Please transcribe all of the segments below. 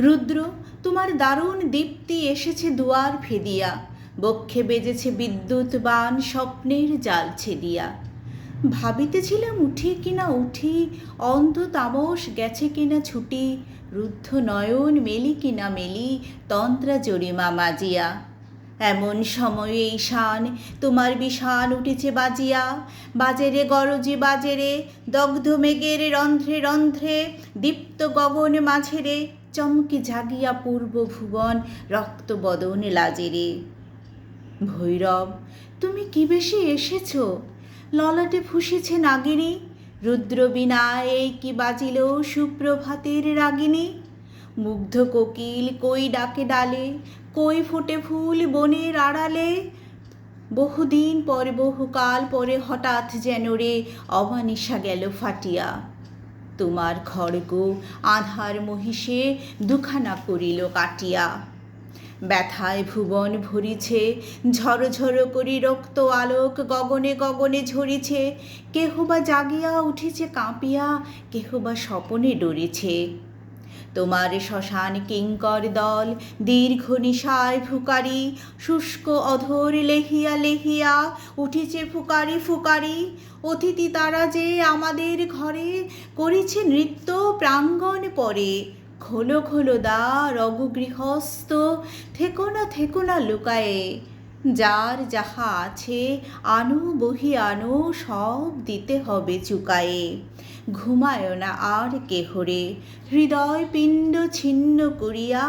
রুদ্র, তোমার দারুণ দীপ্তি এসেছে দুয়ার ফেদিয়া, বক্ষে বেজেছে বিদ্যুৎ বাণ স্বপ্নের জাল ছেদিয়া। ভাবিতেছিলাম উঠি কিনা উঠি, অন্ধ তামস গেছে কিনা ছুটি, রুদ্ধ নয়ন মেলি কিনা মেলি, তন্ত্রা জরিমা মাজিয়া। এমন সময়ে ঈশান তোমার বিষাণ উঠেছে বাজিয়া, বাজেরে গরজি বাজেরে, দগ্ধ মেঘের রন্ধ্রে রন্ধ্রে, দীপ্ত গগন মাঝেরে, চমকে জাগিয়া পূর্ব ভুবন রক্ত বদন লাজেরে। ভৈরব, তুমি কি বেশি এসেছ, ললাটে ফুসেছে নাগিনী, রুদ্র বীণায় এই কি বাজিল সুপ্রভাতের রাগিনী। মুগ্ধ কোকিল কই ডাকে ডালে, কই ফোটে ফুল বনের আড়ালে, বহুদিন পরে বহুকাল পরে হঠাৎ যেন রে অমানিসা গেল ফাটিয়া। তোমার খড়গ আধার মহিষে দুখানা করিল কাটিয়া। ব্যথায় ভুবন ভরিছে, ঝড় ঝড় করি রক্ত আলোক গগনে গগনে ঝরিছে, কেহ বা জাগিয়া উঠিছে কাঁপিয়া, কেহ বা স্বপনে ডরিছে। তোমার শ্মশান কিঙ্কর দল দীর্ঘ নিশায় ফুকারি, শুষ্ক অধর লেহিয়া লেহিয়া উঠিছে ফুকারি ফুকারি। অতিথি তারা যে আমাদের ঘরে করিছে নৃত্য প্রাঙ্গণ পরে, খোলো খোলো দ্বার অগৃহস্থ, থেকো না লুকায়ে। যার যাহা আছে আনো বহি আনো, সব দিতে হবে চুকায়ে। ঘুমায় না আর কেহরে, হৃদয় পিণ্ড ছিন্ন করিয়া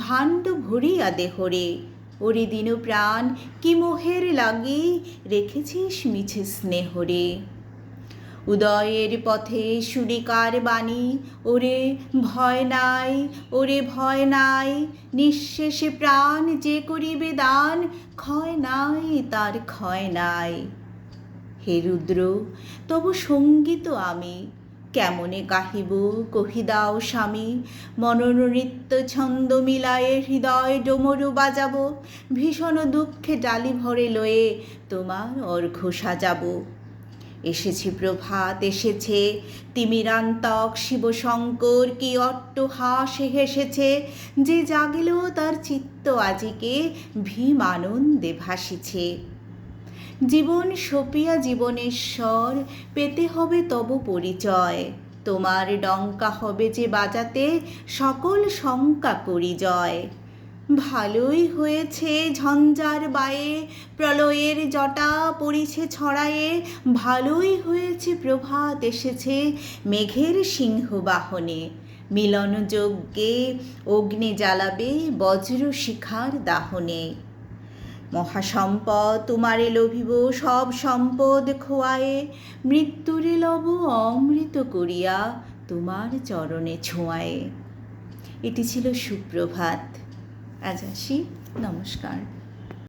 ভাণ্ড ভরিয়া দেহরে। ওরে দিন প্রাণ কি মোহের লাগি, রেখেছিস মিছে স্নেহরে। উদয়ের পথে সুরিকার বাণী, ওরে ভয় নাই, ওরে ভয় নাই, নিঃশেষে প্রাণ যে করিবে দান, ক্ষয় নাই তার ক্ষয় নাই। হে রুদ্র, তবু সঙ্গীত আমি কেমনে গাহিব কহি দাও স্বামী। মননৃত্য ছন্দ মিলায়ে হৃদয় ডমরু বাজাব, ভীষণ দুঃখে ডালি ভরে লয়ে তোমার অর্ঘ্য সাজাব। এসেছে প্রভাত এসেছে, তিমিরান্তক শিবশঙ্কর কি অট্টহাস হেসেছে, যে জাগিল তার চিত্ত আজিকে ভীম আনন্দে ভাসিছে। জীবন সপিয়া জীবনেশ্বর, পেতে হবে তব পরিচয়, তোমার ডঙ্কা হবে যে বাজাতে সকল শঙ্কা করি জয়। ভালোই হয়েছে ঝঞ্ঝার বায়ে, প্রলয়ের জটা পড়িছে ছড়ায়ে, ভালোই হয়েছে প্রভাত এসেছে মেঘের সিংহ বাহনে, মিলন যজ্ঞে অগ্নি জ্বালাবে বজ্র শিখার দাহনে। মহাসম্পদ তোমারে লভিব সব সম্পদ খোয়ায়ে, মৃত্যুরে লব অমৃত করিয়া তোমার চরণে ছোঁয়ায়ে। এটি ছিল সুপ্রভাত। আজ আসি, নমস্কার।